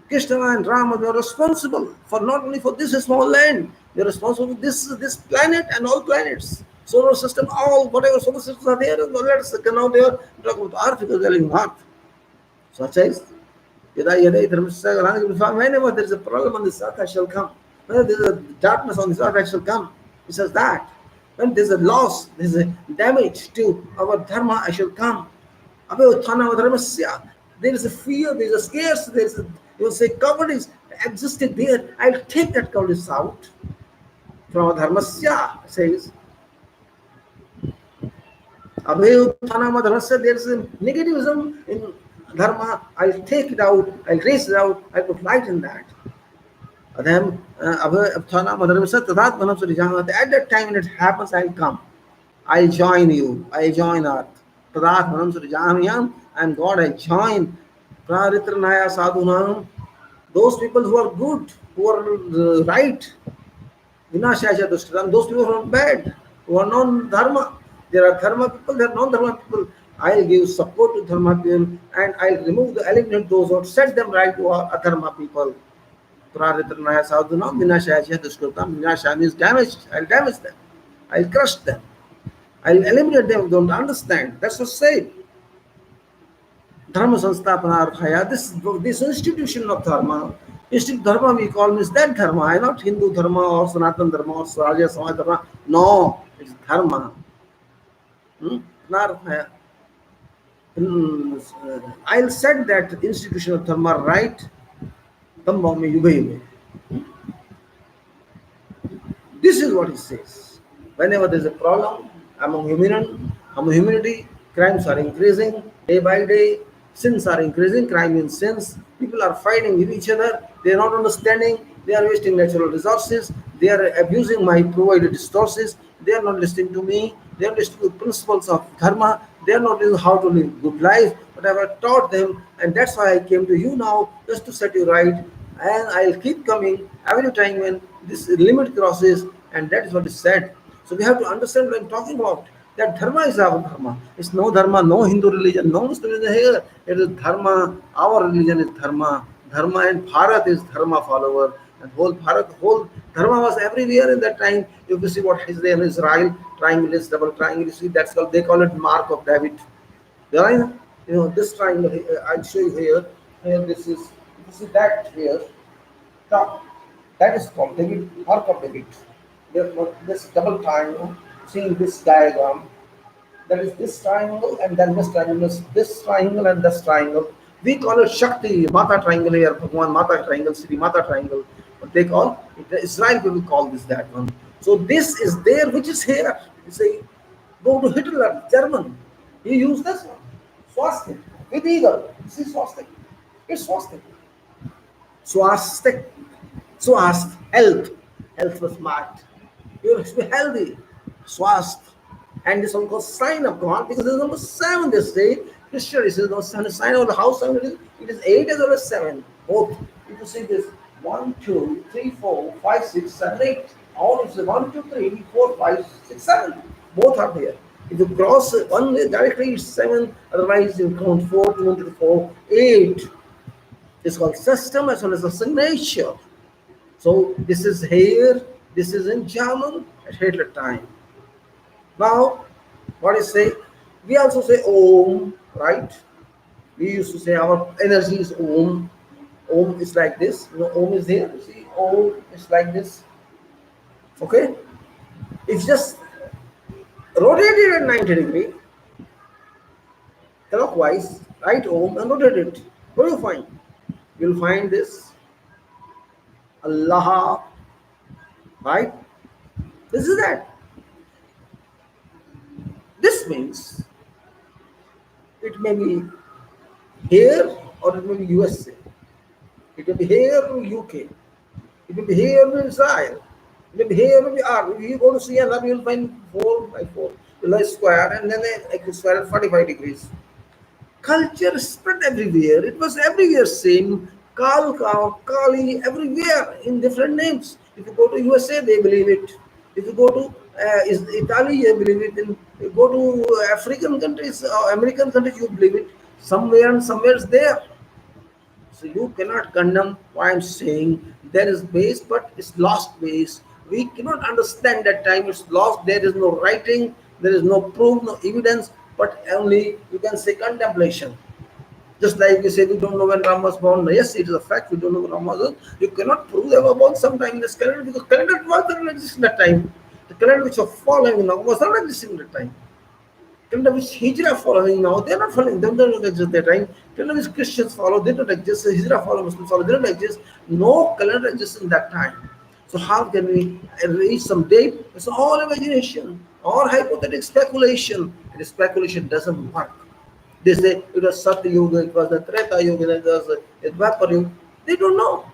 Krishna and Rama, they are responsible for not only for this small land, they are responsible for this planet and all planets. Solar system, all, whatever solar systems are there, let's now they are talking about earth because they are living on earth. Such as whenever there is a problem on this earth, I shall come. Whenever there is a darkness on this earth, I shall come. He says that. When there is a loss, there is a damage to our dharma, I shall come. There is a fear, there is a scarce, there is a, you will say, cowardice existed there. I'll take that cowardice out from our dharmasya, says. Abhay Utthana Madhavasya, there is a negativism in dharma. I'll take it out, I'll trace it out, I'll put light in that. Then Abhay Utthana Madhavasya, Tadat Manam Surijangat. At that time when it happens, I'll come. I'll join you. I'll join Earth. Tadat Manam Surijanayam. I'm God, I join. Praritranaya Sadhunam. Those people who are good, who are right, Vinashaya Dushtam, those people who are bad, who are non-dharma. There are dharma people, there are non-dharma people. I'll give support to dharma people and I'll remove the eliminate those or set them right to adharma people. Praritranaya sadhunam vinashaya dushkritam. Vinashaya means damaged. I'll damage them. I'll crush them. I'll eliminate them. Don't understand. That's what say. Dharma Sansthapanarthaya, this institution of dharma, institute dharma we call means that dharma, not Hindu dharma or Sanatan dharma or Swarajya Samaj dharma. No, it's dharma. Panarthaya. I'll set that institution of dharma right. Tamba me yuga yuga. This is what he says. Whenever there is a problem among humanity, crimes are increasing day by day, sins are increasing, crime means sins, people are fighting with each other, they are not understanding, they are wasting natural resources, they are abusing my provided resources, they are not listening to me, they are listening to principles of dharma, they are not knowing how to live good life, but I have taught them, and that's why I came to you now just to set you right, and I'll keep coming every time when this limit crosses, and that is what is said. So we have to understand what I'm talking about. That dharma is our dharma. It's no dharma, no Hindu religion, no Muslim religion here. It is dharma. Our religion is dharma. Dharma and Bharat is dharma follower. And whole Bharat, whole dharma was everywhere in that time. If you see what is there in Israel, triangle is double triangle. You see that's called they call it mark of David. Right? This triangle. I'll show you here. Here this is. You see that here. Now, that is called David, mark of David. This double triangle, seeing this diagram, that is this triangle and then this triangle is this triangle and this triangle. We call it Shakti, Mata triangle here, Bhagwan Mata triangle, Sri Mata triangle. But they call it, the Israel people call this that one. So this is there, which is here. You say, go to Hitler, German. He used this one, swastik, with eagle. See swastik. It's swastik. Swastik. Swast, health. Health was marked. You should be healthy. Swast. And this one called sign of God because it's number 7 this day. History says no sign of the house it is 8 as well as 7. Both. You can see this 1, 2, 3, 4, 5, 6, 7, 8. All is 1, 2, 3, 4, 5, 6, 7. Both are there. If you cross one directly, it's 7. Otherwise, you count 4, 2, 4, 8. It's called system as well as a signature. So this is here, this is in German at Hitler time. Now, what is say? We also say Om, right? We used to say our energy is Om. Om is like this. Om is here. You see, Om is like this. Okay? It's just rotated at 90 degrees, clockwise, right? Om and rotate it. What do you find? You'll find this Allah, right? This is that. This means it may be here or it may be USA. It may be here or UK. It may be here or Israel. It may be here or R. If you go to CNR, you'll find 4 by 4. You'll have square and then a square at 45 degrees. Culture spread everywhere. It was everywhere same. Kalka, Kali, everywhere in different names. If you go to USA, they believe it. If you go to Italy, you believe it. If you go to African countries, American countries, you believe it. Somewhere and somewhere it's there. So you cannot condemn what I'm saying. There is base, but it's lost base. We cannot understand that time it's lost. There is no writing, there is no proof, no evidence, but only you can say contemplation. Just like you say, we don't know when Ram was born. Yes, it is a fact. We don't know when Ram was born. You cannot prove they were born sometime in this calendar because calendar was not existing at that time. The calendar which are following now was not existing at that time. Calendar which Hijra following now, they are not following. They don't exist at that time. Calendar which Christians follow, they don't exist. Hijra follow, Muslims follow, they don't exist. No calendar exists in that time. So how can we reach some date? It's all imagination, all hypothetical speculation. The speculation doesn't work. They say it was Satya Yuga, it was the Treta Yuga, it was the Dwapar Yuga. They don't know.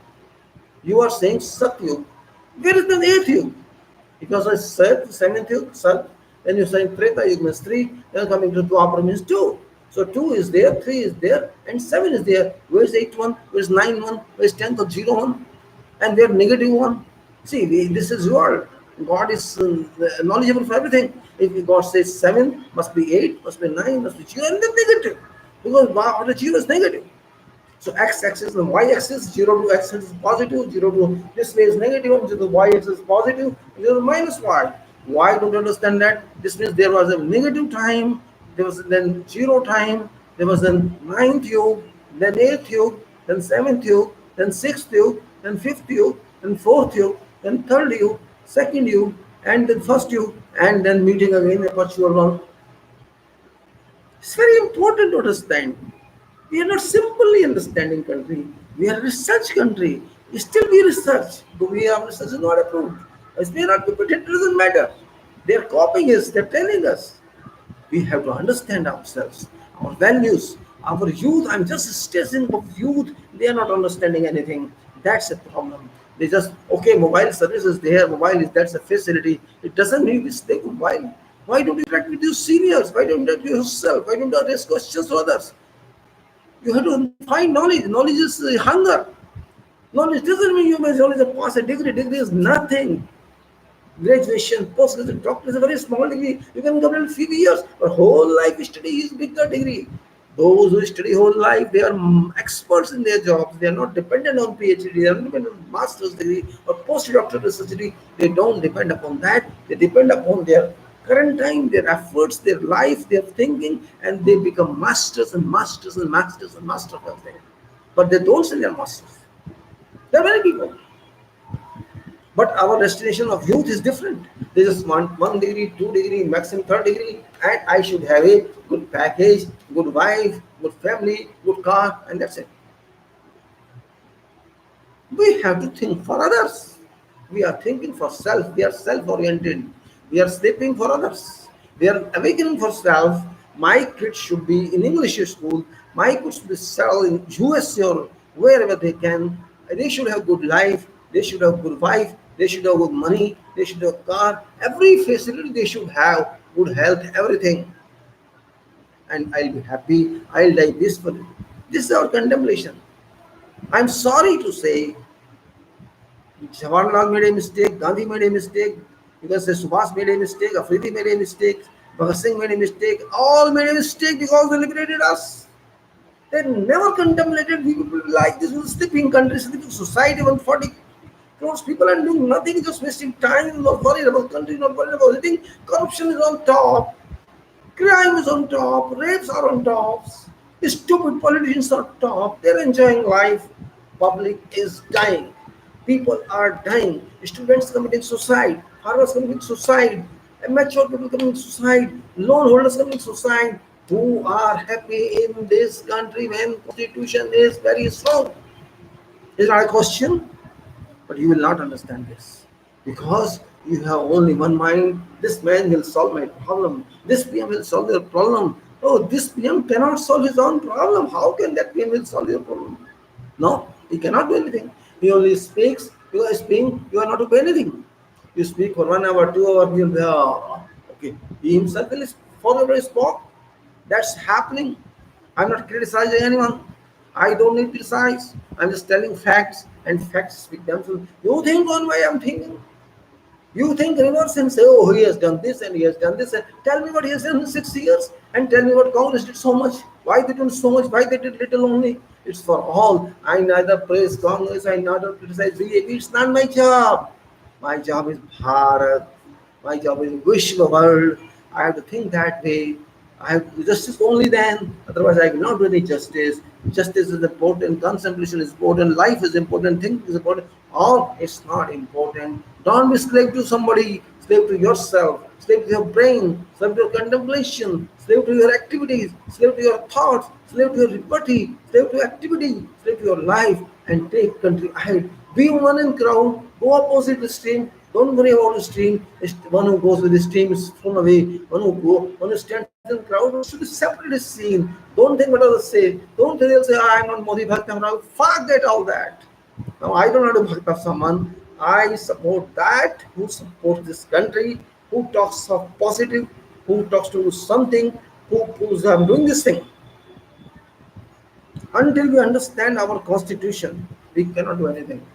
You are saying Satyug. Where is the eighth Yuga? Because I said seventh Yuga, Sat. Then you're saying Treta Yuga means three, then coming to Dwapar means two. So two is there, three is there, and seven is there. Where's eight one? Where's nine one? Where's tenth or zero one? And where negative one? See, this is world. God is knowledgeable for everything. If God says seven, must be eight, must be nine, must be zero, and then negative. Because what zero is negative. So x-axis and y-axis, 0 to x is positive, 0 to this way is negative, and 0 to y-axis is positive, 0 to minus y. Why don't you understand that? This means there was a negative time, there was then 0 time, there was then ninth yoke, then eighth yoke, then seventh yoke, then sixth yoke, then fifth yoke, then fourth yoke, then third yoke, second yoke, and then first yoke, and then meeting again a virtual one. It's very important to understand. We are not simply understanding country. We are a research country. Still we research. The way our research is not approved. It may not be, but it doesn't matter. They are copying us. They are telling us. We have to understand ourselves, our values, our youth. I'm just stressing of youth. They are not understanding anything. That's a problem. They just, okay, mobile service is there. Mobile is, that's a facility. It doesn't mean we stay mobile. Why don't you interact with your seniors? Why don't you interact with yourself? Why don't you ask questions to others? You have to find knowledge. Knowledge is hunger. Knowledge doesn't mean you may only pass a degree. Degree is nothing. Graduation, postgraduate, doctor is a very small degree. You can complete in a few years. But whole life study is bigger degree. Those who study whole life, they are experts in their jobs. They are not dependent on PhD. They are not dependent on master's degree or postdoctoral research degree. They don't depend upon that. They depend upon their current time, their efforts, their life, their thinking, and they become masters and masters and masters and masters of them. But they don't say they are masters. There are many people. But our destination of youth is different. They just want 1 degree, 2 degree, maximum third degree, and I should have a good package, good wife, good family, good car, and that's it. We have to think for others. We are thinking for self. We are self-oriented. We are sleeping for others. We are awakening for self. My kids should be in English school. My kids should be settled in USA or wherever they can. They should have good life. They should have good wife. They should have good money. They should have car. Every facility they should have. Good health, everything. And I'll be happy. I'll die peacefully. This is our contemplation. I'm sorry to say Jawaharlal made a mistake, Gandhi made a mistake, because Subhas made a mistake, Afridi made a mistake, Bhagat Singh made a mistake, all made a mistake because they liberated us. They never contemplated people like this was sleeping country, sleeping society, 140 crores people and doing nothing, just wasting time, not worried about country, not worried about anything. Corruption is on top, crime is on top, rapes are on top, stupid politicians are top, they're enjoying life. Public is dying. People are dying. Students committing suicide, farmers committing suicide, mature people committing suicide, loan holders committing suicide. Who are happy in this country when constitution is very strong? Is not a question, but you will not understand this because you have only one mind. This man will solve my problem. This PM will solve your problem. Oh, this PM cannot solve his own problem. How can that PM will solve your problem? No, he cannot do anything. He only speaks. You are speaking. You are not to do anything. You speak for 1 hour, 2 hours. He will be okay. He himself will follow his walk. That's happening. I'm not criticizing anyone. I don't need to criticize. I'm just telling facts, and facts speak themselves. You think one way, I'm thinking. You think reverse and say, oh, he has done this and he has done this. And tell me what he has done in 6 years, and tell me what Congress did so much. Why they did so much? Why they did little only? It's for all. I neither praise Congress, I neither criticize BJP. It's not my job. My job is Bharat. My job is Vishwa world. I have to think that way. I have to do justice only then. Otherwise, I cannot do any justice. Justice is important. Contemplation is important. Life is important. Thinking is important. All it's not important. Don't be slave to somebody. Slave to yourself. Slave to your brain. Slave to your contemplation. Slave to your activities. Slave to your thoughts. Slave to your liberty. Slave to your activity. Slave to your life. And take country ahead. Be one in crowd. Go opposite the stream. Don't worry about the stream. One who goes with the stream is thrown away. One who stands in the crowd should be separately seen. Don't think what others say. Don't think they'll say, "Ah, I'm not Modi Bhakt, I'm not." Forget all that. Now I don't want to bhakt of someone. I support that who supports this country, who talks of positive, who talks to something, who's doing this thing. Until we understand our constitution, we cannot do anything.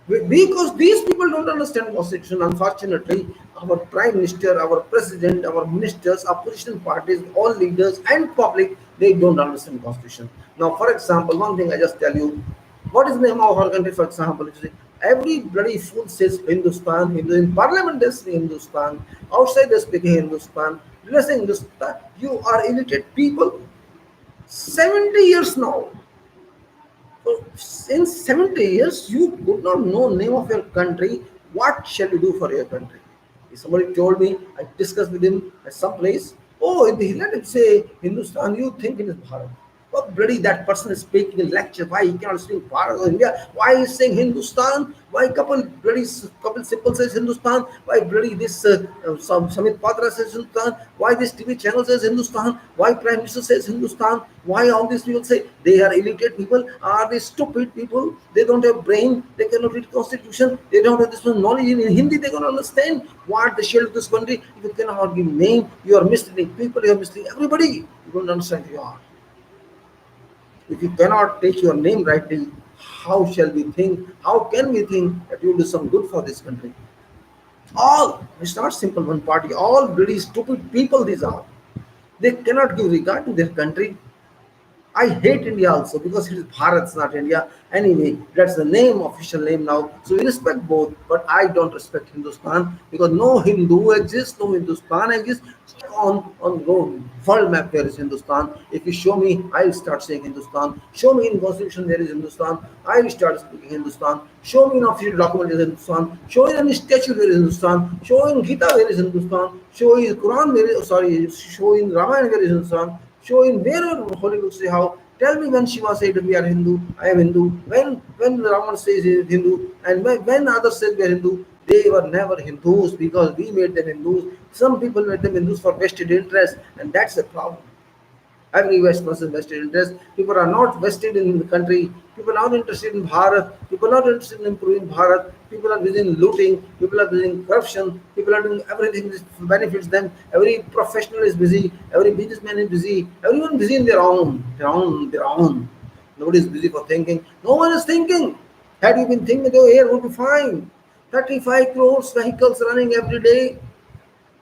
Because these people don't understand constitution, unfortunately, our prime minister, our president, our ministers, opposition parties, all leaders and public, they don't understand constitution. Now, for example, one thing I just tell you, what is the name of our country? For example, you see, every bloody fool says Hindustan. In parliament they say Hindustan. Outside they speak Hindustan. Let's say Hindustan. You are illiterate people. 70 years now. So in 70 years, you could not know name of your country. What shall you do for your country? If somebody told me, I discussed with him at some place. Oh, let him say Hindustan. You think it is Bharat. Oh, bloody that person is speaking a lecture. Why he cannot speak Bharat or India? Why he is saying Hindustan? Why couple simple says Hindustan? Why bloody this Samit Patra says Hindustan? Why this TV channel says Hindustan? Why Prime Minister says Hindustan? Why all these people say they are illiterate people? Are they stupid people? They don't have brain. They cannot read constitution. They don't have this knowledge in Hindi. They cannot understand what the shell of this country. If you cannot give name, you are misleading people. You are misleading everybody. You don't understand who you are. If you cannot take your name rightly, how shall we think? How can we think that you will do some good for this country? All, it's not simple one party, all really stupid people these are. They cannot give regard to their country. I hate India also because it is Bharat, it's not India. Anyway, that's the name, official name now. So we respect both, but I don't respect Hindustan because no Hindu exists, no Hindustan exists. On the world map there is Hindustan. If you show me, I'll start saying Hindustan. Show me in constitution there is Hindustan. I will start speaking Hindustan. Show me in official document there is Hindustan. Show in any statue there is Hindustan. Show in Gita there is Hindustan. Show in Quran there is, sorry, show in Ramayana there is Hindustan. Show in wherever holy books say how. Tell me when Shiva said we are Hindu, I am Hindu. When Raman says he is Hindu, and when others said we are Hindu, they were never Hindus because we made them Hindus. Some people made them Hindus for vested interest, and that's the problem. Every West person vested interest. People are not vested in the country. People are not interested in Bharat. People are not interested in improving Bharat. People are busy in looting. People are busy in corruption. People are doing everything that benefits them. Every professional is busy. Every businessman is busy. Everyone busy in their own. Nobody is busy for thinking. No one is thinking. Had you been thinking, the air would be fine. 35 crores vehicles running every day.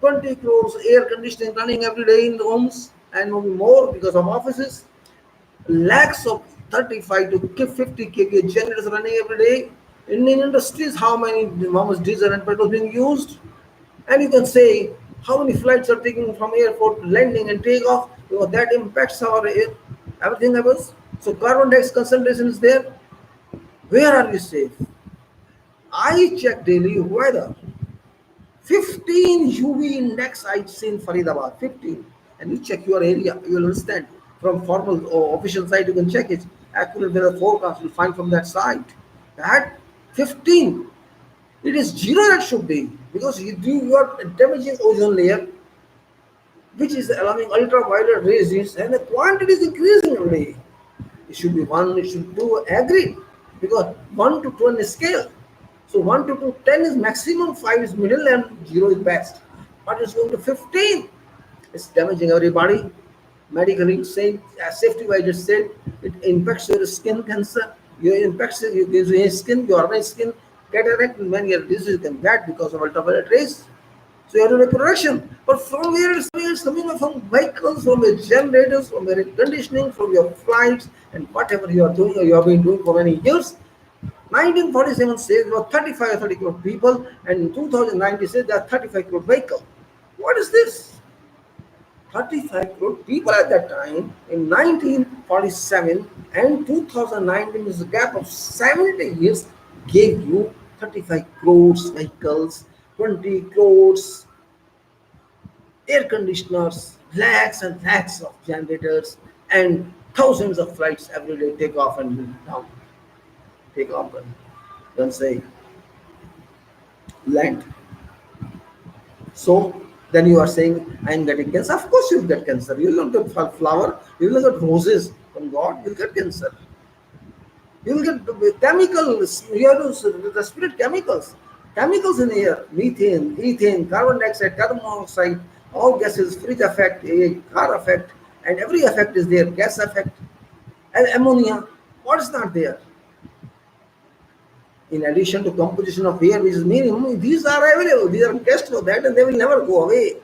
20 crores air conditioning running every day in the homes and maybe more because of offices. Lakhs of 35 to 50 kVA generators running every day. Indian industries, how much diesel and petrol is being used? And you can say how many flights are taking from airport landing and takeoff because that impacts our air, everything else. So carbon dioxide concentration is there. Where are we safe? I check daily weather. 15 UV index I see in Faridabad. 15. And you check your area, you will understand. From formal or official site, you can check it. Accurate weather forecast, you'll find from that site. That 15. It is zero that should be. Because you are damaging ozone layer, which is allowing ultraviolet rays, and the quantity is increasing every day. It should be 1, it should be 2, agree. Because 1 to 10 is scale. So 1 to 2, 10 is maximum, 5 is middle, and 0 is best. But it's going to 15. It's damaging everybody. Medically, as safety wise just said, it impacts your skin cancer, it impacts your skin, your organ skin, cataract, and many other diseases you can get because of ultraviolet rays. So you have to make production. But from where it's coming from vehicles, from your generators, from your air conditioning, from your flights, and whatever you are doing or you have been doing for many years. 1947 says there were 35 or 30 crore people, and in 2019 says there are 35 crore vehicles. What is this? 35 crore people at that time in 1947 and 2019 is a gap of 70 years gave you 35 crores vehicles, 20 crores air conditioners, lakhs and lakhs of generators, and thousands of flights every day take off and down, take off and then say land. So then you are saying, I am getting cancer. Of course you will get cancer. You will not get flower, you will not get roses from God, you will get cancer. You will get chemicals, you have to respirate chemicals. Chemicals in air, methane, ethane, carbon dioxide, carbon monoxide, all gases, fridge effect, car effect, and every effect is there, gas effect, and ammonia. What is not there? In addition to composition of air, which is minimum, these are available. These are test for that, and they will never go away.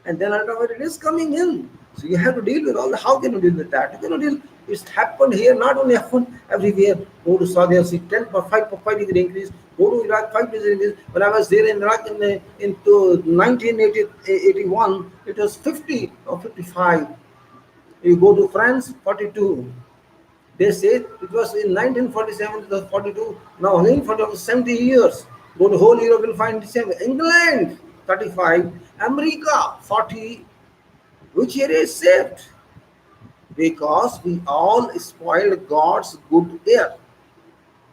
And then ultimately it is coming in. So you have to deal with all the. How can you deal with that? You cannot deal. It's happened here, not only happened everywhere. Go to Saudi Arabia, 5 degree increase. Go to Iraq, 5 degree increase. When I was there in Iraq in 1981, it was 50 or 55. You go to France, 42. They say it was in 1947, it was 42. Now again for 70 years. Go to whole Europe, you'll find the same. England, 35. America, 40. Which area is saved? Because we all spoiled God's good air.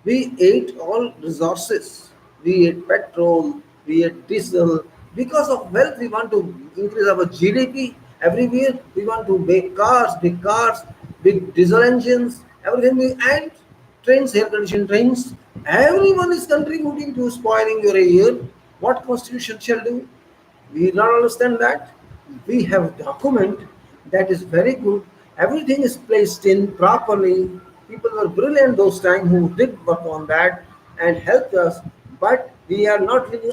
We ate all resources. We ate petrol, we ate diesel. Because of wealth, we want to increase our GDP everywhere. We want to make cars, big diesel engines, everything. And trains, air conditioned trains. Everyone is contributing to spoiling your air. What constitution shall do? We don't understand that. We have document that is very good. Everything is placed in properly. People were brilliant those time who did work on that and helped us. But we are not leaving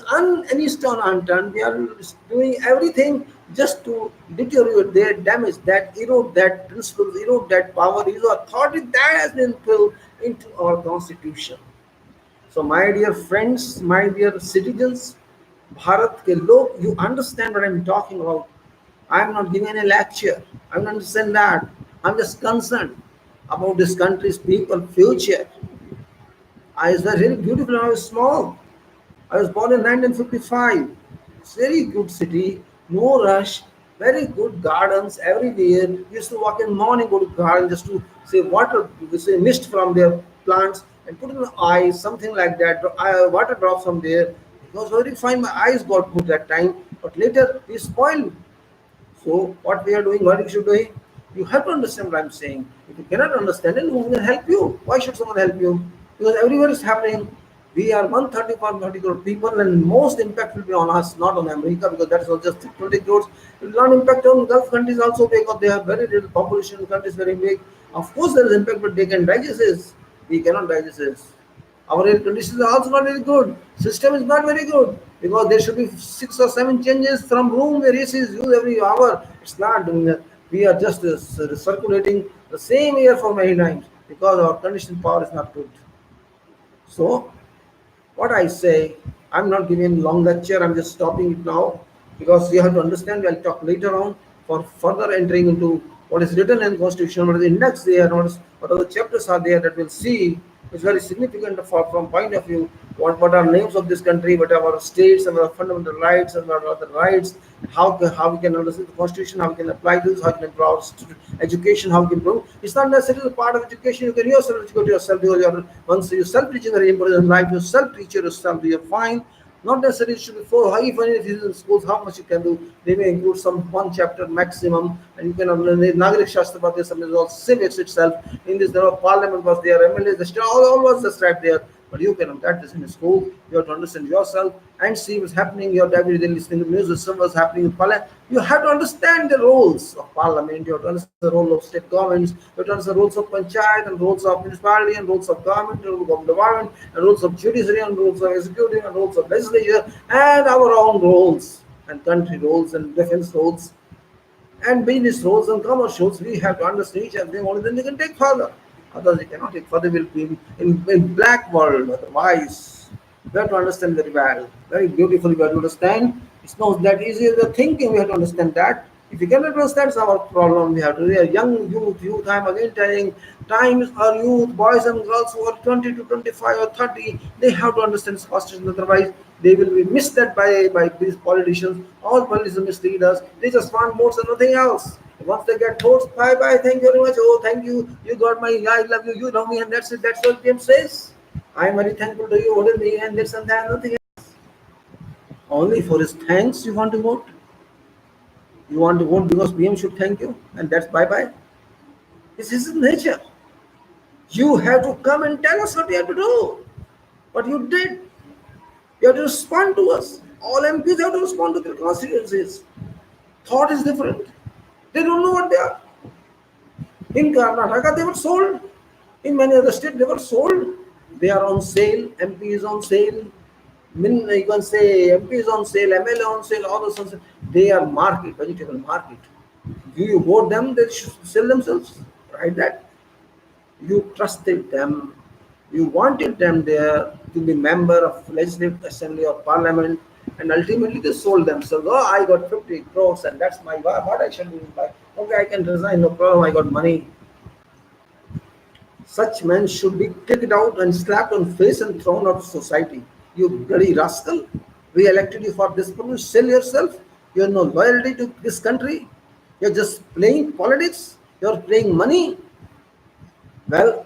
any stone unturned. We are doing everything just to deteriorate their damage, that erode that principles, erode that power, erode authority that has been built into our constitution. So, my dear friends, my dear citizens, Bharat ke log, you understand what I'm talking about. I'm not giving any lecture. I don't understand that. I'm just concerned about this country's people, future. I was very beautiful when I was small. I was born in 1955. It's very good city, no rush, very good gardens everywhere. Used to walk in morning, go to garden just to say water, say mist from their plants and put in the eyes, something like that. Water drops from there. It was very fine. My eyes got good that time, but later we spoiled. So what we are doing, what we should do, you have to understand what I'm saying. If you cannot understand it, who will help you? Why should someone help you? Because everywhere is happening. We are 130 crore people, and most impact will be on us, not on America, because that's not just 20 crores. It will not impact on Gulf countries also because they have very little population. Countries very big. Of course, there is impact, but they can digest this. We cannot digest this. Our air conditions are also not very good. System is not very good because there should be 6 or 7 changes from room where AC is used every hour. It's not doing that. We are just circulating the same air for many times because our conditioning power is not good. So what I say, I'm not giving long lecture, I'm just stopping it now because you have to understand, we'll talk later on for further entering into what is written in Constitution, what is the index there, what are the chapters are there that we'll see is very significant from point of view what are names of this country, what are our states and our fundamental rights and what are the rights, how we can understand the Constitution, how we can apply this, how we can improve our education, how we can improve. It's not necessarily part of education. You can yourself educate yourself because once you self-teaching are important in life, you self-teach yourself, you're fine. Not necessarily it should be for high, even if it's in schools, how much you can do. They may include some one chapter maximum, and you can learn the Nagarik Shastra, but there's something called civics itself. In this, there are parliament was there, MLAs, all was just right there. But you cannot get this in school. You have to understand yourself and see what's happening. You have to every day listening to music, what's happening in parliament. You have to understand the roles of parliament. You have to understand the role of state governments. You have to understand the roles of panchayat and roles of municipality and roles of government, and roles of government and rules of judiciary and rules of executive and rules of legislature and our own roles and country roles and defense roles and business roles and commerce roles. We have to understand each and every only then we can take further. Otherwise, we cannot take further. We'll be in black world. Otherwise, we have to understand very well, very beautifully. We have to understand. It's not that easy as the thinking. We have to understand that. If you cannot understand, it's our problem. We have to. We are young youth. I'm again telling. Times are youth, boys and girls who are 20 to 25 or 30. They have to understand this constitution. Otherwise, they will be misled by these politicians. All politicians mislead us. They just want votes and nothing else. Once they get votes, bye bye, thank you very much. Oh, thank you. You got my, I love you. You know me, and that's it. That's what game says. I am very thankful to you. Order me, and this and that, nothing else. Only for his thanks you want to vote. You want to vote because PM should thank you, and that's bye bye. This is his nature. You have to come and tell us what you have to do. What you did. You have to respond to us. All MPs have to respond to their constituencies. Thought is different. They don't know what they are. In Karnataka, they were sold. In many other states, they were sold. They are on sale. MP is on sale. You can say MP is on sale, MLA on sale, all those on sale. They are market, vegetable market. Do you vote them? They should sell themselves. Right? That you trusted them. You wanted them there to be member of legislative assembly or parliament, and ultimately they sold themselves. Oh, I got 50 crores, and that's my what I should do. Okay, I can resign, no problem. I got money. Such men should be kicked out and slapped on face and thrown out of society. You bloody rascal! We elected you for this purpose. Sell yourself. You have no loyalty to this country. You're just playing politics. You're playing money. Well,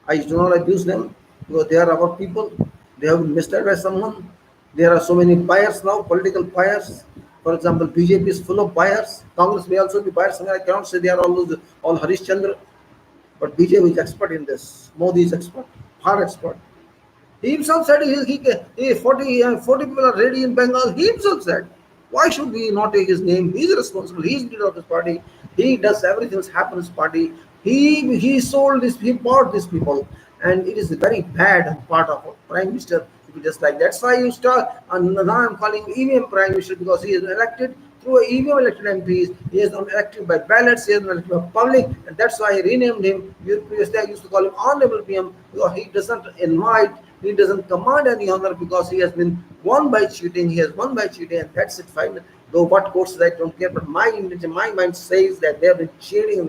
I do not abuse them because they are our people. They have been misled by someone. There are so many buyers now, political buyers. For example, BJP is full of buyers. Congress may also be buyers. I cannot say they are all Harish Chandra. But BJP is expert in this. Modi is expert, far expert. He himself said 40 people are ready in Bengal. He himself said, why should we not take his name? He is responsible. He is leader of this party. He does everything that's happened in his party. He sold this, he bought these people. And it is a very bad part of a prime minister to be just like that. That's why you start, and now I'm calling EVM prime minister because he is elected through EVM elected MPs. He is not elected by ballots, he is not elected by public, and that's why I renamed him. Previously, I used to call him Honorable PM because he doesn't invite, he doesn't command any honor because he has been won by cheating. He has won by cheating, and that's it. Fine. Though what courses I don't care, but my mind says that they have been cheating in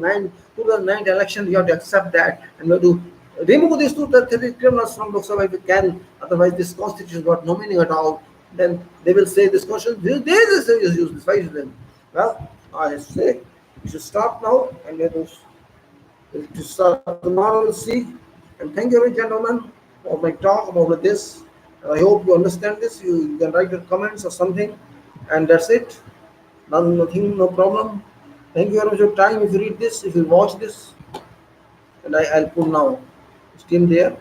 2009 election. You have to accept that, and we have to remove these two three criminals from Lok Sabha if we can. Otherwise, this constitution got no meaning at all. Then they will say this constitution is useless. Why is it then? Well, I say we should stop now and let us to start tomorrow. We'll see. And thank you, gentlemen, for my talk about this. I hope you understand this. You can write your comments or something, and that's it. Nothing, no problem. Thank you very much for your time. If you read this, if you watch this, and I'll put now. Still there.